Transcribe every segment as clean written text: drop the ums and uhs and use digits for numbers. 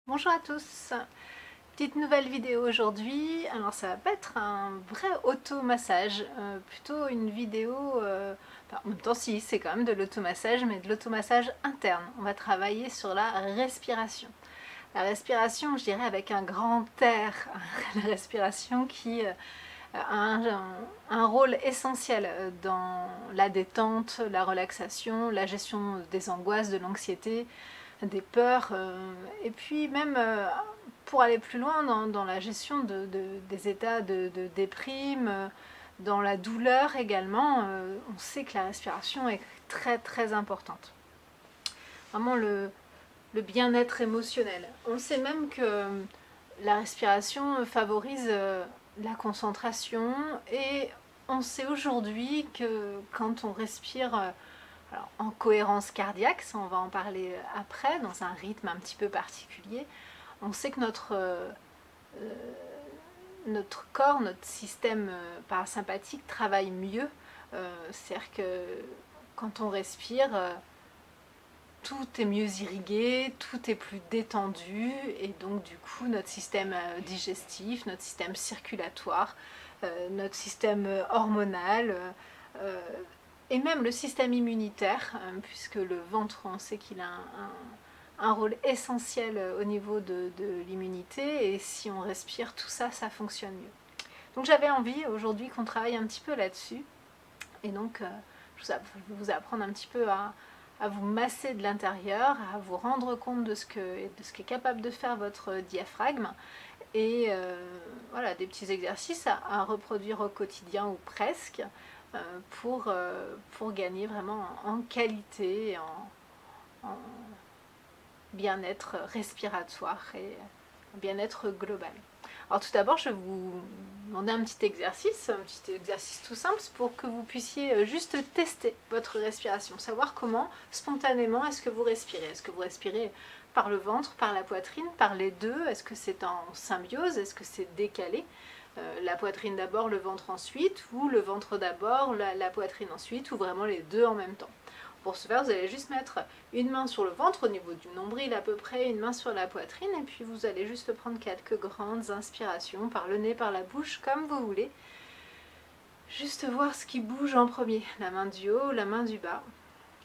Bonjour à tous, petite nouvelle vidéo aujourd'hui. Alors ça va pas être un vrai automassage, plutôt une vidéo, en même temps si c'est quand même de l'automassage, mais de l'automassage interne. On va travailler sur la respiration. La respiration, je dirais avec un grand R, la respiration qui a un rôle essentiel dans la détente, la relaxation, la gestion des angoisses, de l'anxiété, des peurs, et puis même pour aller plus loin dans la gestion des états de déprime, dans la douleur également, on sait que la respiration est très très importante. Vraiment le bien-être émotionnel. On sait même que la respiration favorise la concentration et on sait aujourd'hui que quand on respire alors, en cohérence cardiaque, ça on va en parler après, dans un rythme un petit peu particulier, on sait que notre corps, notre système parasympathique travaille mieux. C'est-à-dire que quand on respire, tout est mieux irrigué, tout est plus détendu et donc du coup notre système digestif, notre système circulatoire, notre système hormonal et même le système immunitaire, puisque le ventre on sait qu'il a un rôle essentiel au niveau de l'immunité et si on respire tout ça, ça fonctionne mieux. Donc j'avais envie aujourd'hui qu'on travaille un petit peu là-dessus et donc je vais vous apprendre un petit peu à vous masser de l'intérieur, à vous rendre compte de ce qu'est capable de faire votre diaphragme et voilà, des petits exercices à reproduire au quotidien ou presque euh, pour gagner vraiment en qualité, en bien-être respiratoire et bien-être global. Alors tout d'abord, je vais vous demander un petit exercice tout simple pour que vous puissiez juste tester votre respiration, savoir comment spontanément est-ce que vous respirez. Est-ce que vous respirez par le ventre, par la poitrine, par les deux? Est-ce que c'est en symbiose? Est-ce que c'est décalé? La poitrine d'abord, le ventre ensuite, ou le ventre d'abord, la poitrine ensuite, ou vraiment les deux en même temps. Pour ce faire, vous allez juste mettre une main sur le ventre au niveau du nombril à peu près, une main sur la poitrine et puis vous allez juste prendre quelques grandes inspirations par le nez, par la bouche, comme vous voulez. Juste voir ce qui bouge en premier, la main du haut, la main du bas.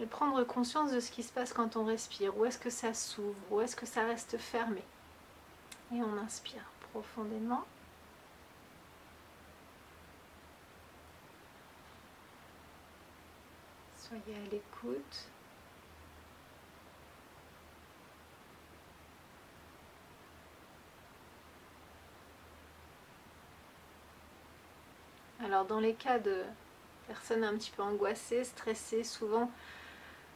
Et prendre conscience de ce qui se passe quand on respire. Où est-ce que ça s'ouvre? Où est-ce que ça reste fermé? Et on inspire profondément. Soyez à l'écoute. Alors dans les cas de personnes un petit peu angoissées, stressées, souvent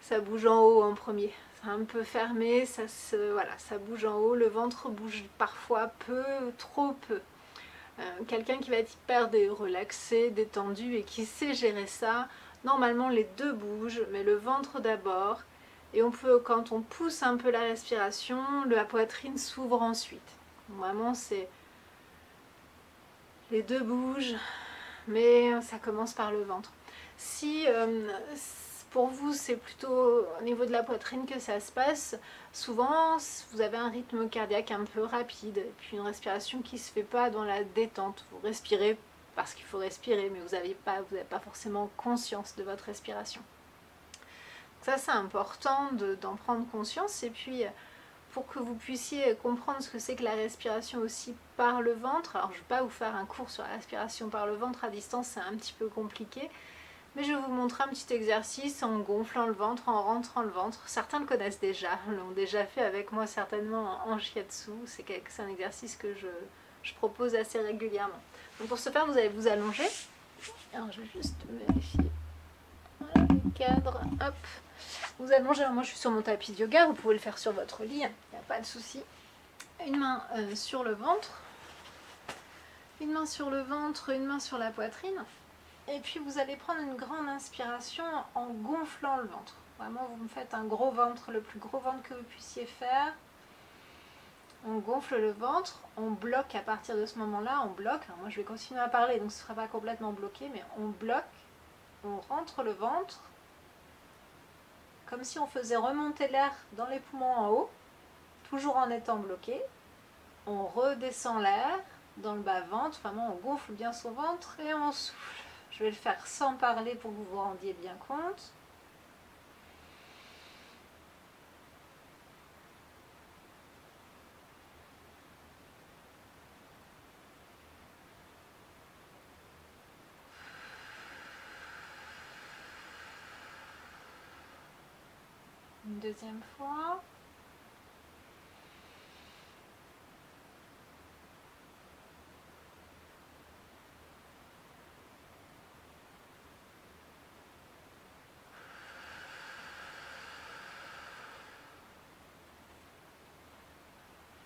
ça bouge en haut en premier. C'est un peu fermé, ça bouge en haut, le ventre bouge parfois peu, trop peu. Quelqu'un qui va être hyper relaxé, détendu et qui sait gérer ça, normalement les deux bougent, mais le ventre d'abord. Et on peut, quand on pousse un peu la respiration, la poitrine s'ouvre ensuite. Vraiment, c'est les deux bougent, mais ça commence par le ventre. Si pour vous c'est plutôt au niveau de la poitrine que ça se passe, souvent vous avez un rythme cardiaque un peu rapide et puis une respiration qui ne se fait pas dans la détente. Vous respirez parce qu'il faut respirer, mais vous n'avez pas forcément conscience de votre respiration. Ça c'est important d'en prendre conscience et puis pour que vous puissiez comprendre ce que c'est que la respiration aussi par le ventre. Alors je ne vais pas vous faire un cours sur la respiration par le ventre à distance, c'est un petit peu compliqué, mais je vais vous montrer un petit exercice en gonflant le ventre, en rentrant le ventre. Certains le connaissent déjà, l'ont déjà fait avec moi certainement en shiatsu. C'est un exercice que je propose assez régulièrement. Donc pour ce faire, vous allez vous allonger. Alors je vais juste vérifier voilà, le cadre. Hop. Vous allongez, alors moi je suis sur mon tapis de yoga, vous pouvez le faire sur votre lit, il n'y a pas de souci. Une main sur le ventre, une main sur le ventre, une main sur la poitrine. Et puis vous allez prendre une grande inspiration en gonflant le ventre. Vraiment, vous me faites un gros ventre, le plus gros ventre que vous puissiez faire. On gonfle le ventre, on bloque à partir de ce moment-là, on bloque. Alors moi je vais continuer à parler, donc ce ne sera pas complètement bloqué, mais on bloque, on rentre le ventre, comme si on faisait remonter l'air dans les poumons en haut, toujours en étant bloqué. On redescend l'air dans le bas-ventre, vraiment on gonfle bien son ventre et on souffle. Je vais le faire sans parler pour que vous vous rendiez bien compte. Une deuxième fois.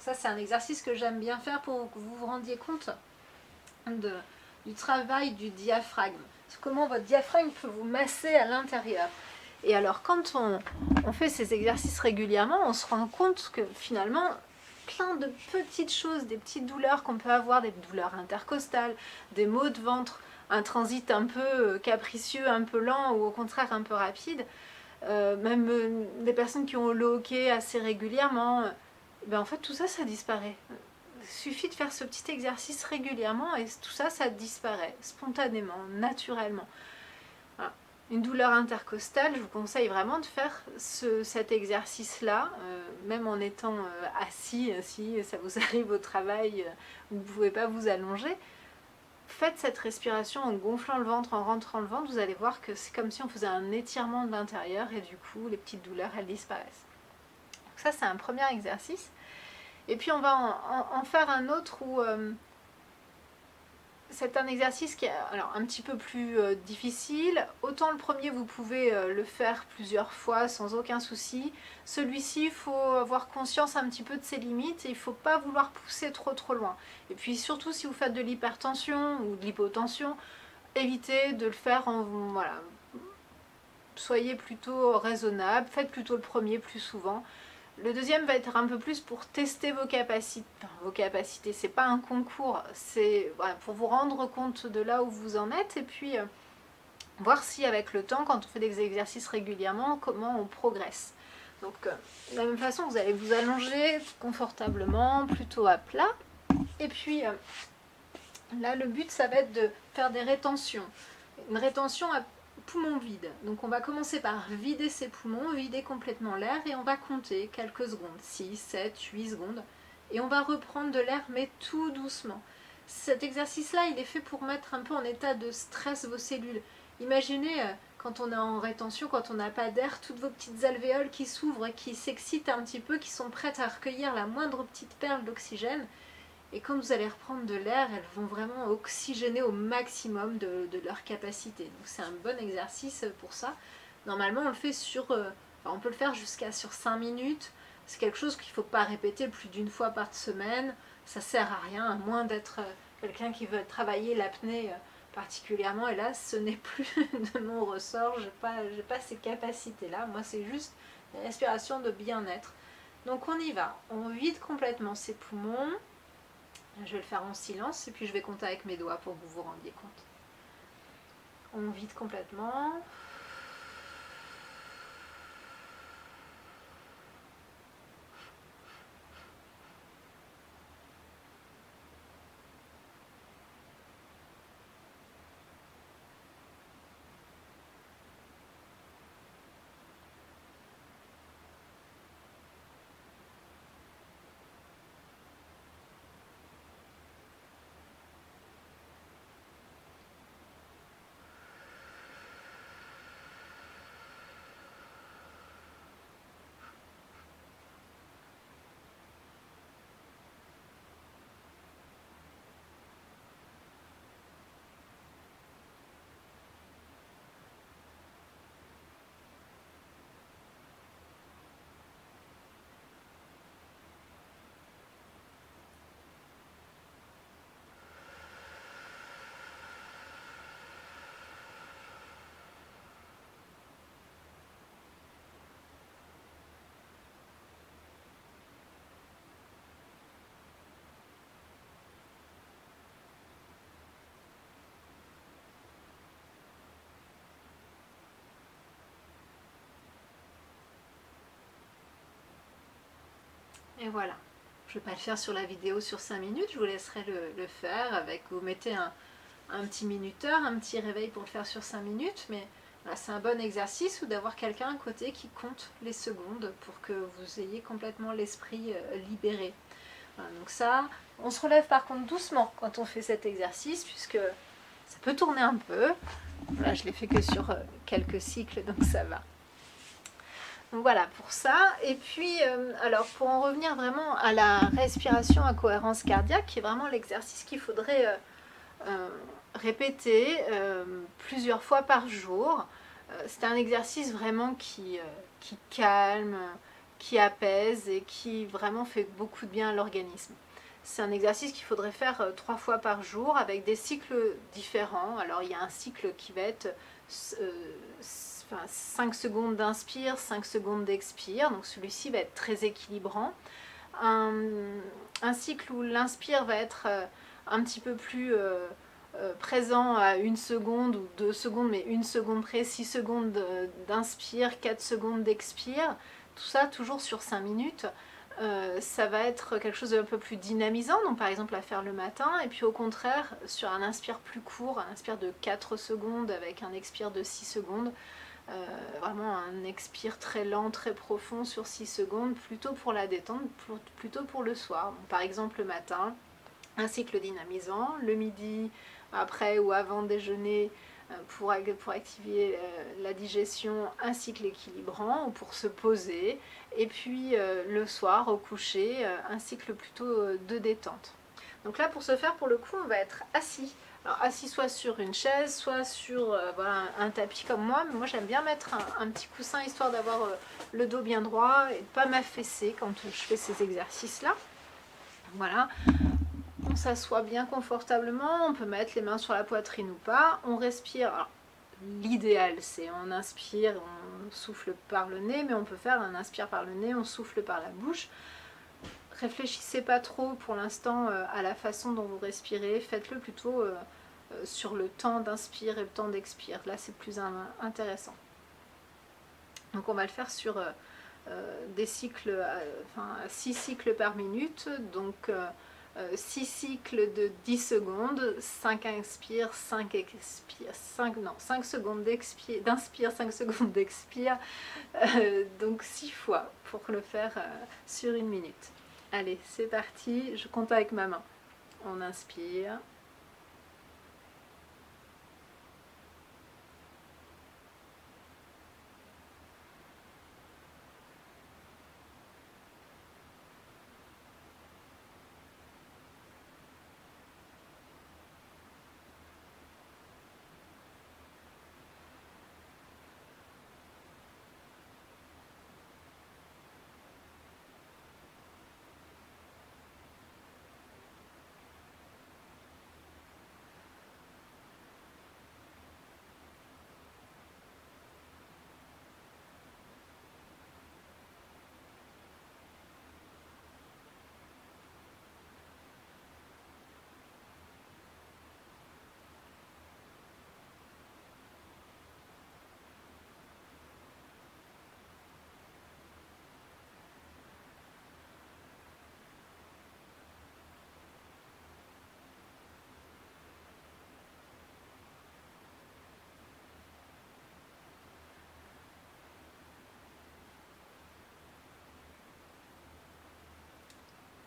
Ça, c'est un exercice que j'aime bien faire pour que vous vous rendiez compte du travail du diaphragme. Comment votre diaphragme peut vous masser à l'intérieur. Et alors, quand on fait ces exercices régulièrement, on se rend compte que finalement, plein de petites choses, des petites douleurs qu'on peut avoir, des douleurs intercostales, des maux de ventre, un transit un peu capricieux, un peu lent ou au contraire un peu rapide, même des personnes qui ont le hockey assez régulièrement, ben en fait tout ça, ça disparaît. Il suffit de faire ce petit exercice régulièrement et tout ça, ça disparaît spontanément, naturellement. Voilà. Une douleur intercostale, je vous conseille vraiment de faire cet exercice-là, même en étant assis, si ça vous arrive au travail, vous ne pouvez pas vous allonger. Faites cette respiration en gonflant le ventre, en rentrant le ventre, vous allez voir que c'est comme si on faisait un étirement de l'intérieur et du coup, les petites douleurs, elles disparaissent. Donc ça, c'est un premier exercice. Et puis, on va en faire un autre où c'est un exercice qui est alors, un petit peu plus difficile. Autant le premier, vous pouvez le faire plusieurs fois sans aucun souci. Celui-ci, il faut avoir conscience un petit peu de ses limites et il ne faut pas vouloir pousser trop loin. Et puis surtout, si vous faites de l'hypertension ou de l'hypotension, évitez de le faire en... Voilà, soyez plutôt raisonnable, faites plutôt le premier plus souvent. Le deuxième va être un peu plus pour tester vos capacités. Enfin, vos capacités, c'est pas un concours, c'est voilà, pour vous rendre compte de là où vous en êtes et puis voir si avec le temps, quand on fait des exercices régulièrement, comment on progresse. Donc de la même façon, vous allez vous allonger confortablement, plutôt à plat. Et puis là, le but, ça va être de faire des rétentions. Une rétention à poumons vides. Donc on va commencer par vider ses poumons, vider complètement l'air et on va compter quelques secondes, 6, 7, 8 secondes. Et on va reprendre de l'air mais tout doucement. Cet exercice-là, il est fait pour mettre un peu en état de stress vos cellules. Imaginez quand on est en rétention, quand on n'a pas d'air, toutes vos petites alvéoles qui s'ouvrent, qui s'excitent un petit peu, qui sont prêtes à recueillir la moindre petite perle d'oxygène. Et quand vous allez reprendre de l'air, elles vont vraiment oxygéner au maximum de leur capacité. Donc c'est un bon exercice pour ça. Normalement, on le fait on peut le faire sur 5 minutes. C'est quelque chose qu'il ne faut pas répéter plus d'une fois par semaine. Ça ne sert à rien, à moins d'être quelqu'un qui veut travailler l'apnée particulièrement. Et là, ce n'est plus de mon ressort. J'ai pas ces capacités-là. Moi, c'est juste une respiration de bien-être. Donc on y va. On vide complètement ses poumons. Je vais le faire en silence et puis je vais compter avec mes doigts pour que vous vous rendiez compte. On vide complètement. Et voilà. Je ne vais pas le faire sur la vidéo sur 5 minutes, je vous laisserai le faire avec, vous mettez un petit minuteur, un petit réveil pour le faire sur 5 minutes, mais voilà, c'est un bon exercice ou d'avoir quelqu'un à côté qui compte les secondes pour que vous ayez complètement l'esprit libéré. Voilà, donc ça, on se relève par contre doucement quand on fait cet exercice puisque ça peut tourner un peu. Là, je l'ai fait que sur quelques cycles, donc ça va. Donc voilà pour ça. Et puis, alors pour en revenir vraiment à la respiration à cohérence cardiaque, qui est vraiment l'exercice qu'il faudrait répéter plusieurs fois par jour. C'est un exercice vraiment qui calme, qui apaise et qui vraiment fait beaucoup de bien à l'organisme. C'est un exercice qu'il faudrait faire 3 fois par jour avec des cycles différents. Alors il y a un cycle qui va être 5 secondes d'inspire, 5 secondes d'expire. Donc celui-ci va être très équilibrant. Un cycle où l'inspire va être un petit peu plus présent à 1 seconde ou 2 secondes, mais 1 seconde près, 6 secondes d'inspire, 4 secondes d'expire. Tout ça toujours sur 5 minutes. Ça va être quelque chose d'un peu plus dynamisant, donc par exemple à faire le matin, et puis au contraire sur un inspire plus court, un inspire de 4 secondes avec un expire de 6 secondes, vraiment un expire très lent, très profond sur 6 secondes, plutôt pour la détente, plutôt pour le soir. Donc, par exemple le matin, un cycle dynamisant, le midi, après ou avant déjeuner, pour activer la digestion, un cycle équilibrant ou pour se poser, et puis le soir au coucher, un cycle plutôt de détente. Donc là pour ce faire, pour le coup, on va être assis. Alors assis soit sur une chaise, soit sur voilà, un tapis comme moi, mais moi j'aime bien mettre un petit coussin histoire d'avoir le dos bien droit et de ne pas m'affaisser quand je fais ces exercices là. Voilà, on s'assoit bien confortablement, on peut mettre les mains sur la poitrine ou pas, on respire. Alors, l'idéal c'est on inspire, on souffle par le nez, mais on peut faire un inspire par le nez, on souffle par la bouche. Réfléchissez pas trop pour l'instant à la façon dont vous respirez, faites-le plutôt sur le temps d'inspire et le temps d'expire. Là c'est plus intéressant. Donc on va le faire sur des cycles, 6 cycles par minute, donc 6 cycles de 10 secondes, 5 inspire, 5 expire, 5 secondes d'inspire, 5 secondes d'expire, donc 6 fois pour le faire sur 1 minute. Allez, c'est parti, je compte avec ma main. On inspire.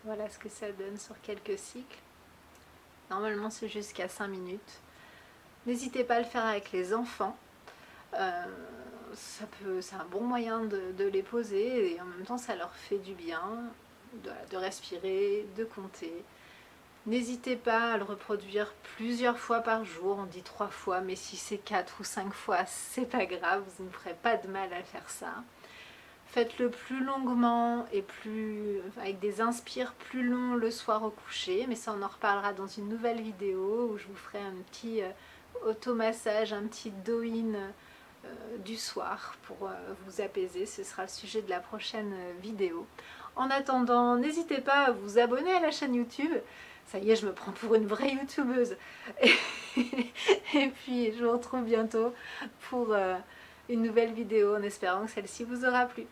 Voilà ce que ça donne sur quelques cycles. Normalement c'est jusqu'à 5 minutes. N'hésitez pas à le faire avec les enfants. C'est un bon moyen de les poser et en même temps ça leur fait du bien de respirer, de compter. N'hésitez pas à le reproduire plusieurs fois par jour, on dit 3 fois, mais si c'est 4 ou 5 fois, c'est pas grave, vous ne ferez pas de mal à faire ça. Faites-le plus longuement et avec des inspires plus longs le soir au coucher, mais ça on en reparlera dans une nouvelle vidéo où je vous ferai un petit automassage, un petit do-in du soir pour vous apaiser. Ce sera le sujet de la prochaine vidéo. En attendant, n'hésitez pas à vous abonner à la chaîne YouTube. Ça y est, je me prends pour une vraie youtubeuse. Et puis, je vous retrouve bientôt pour une nouvelle vidéo en espérant que celle-ci vous aura plu.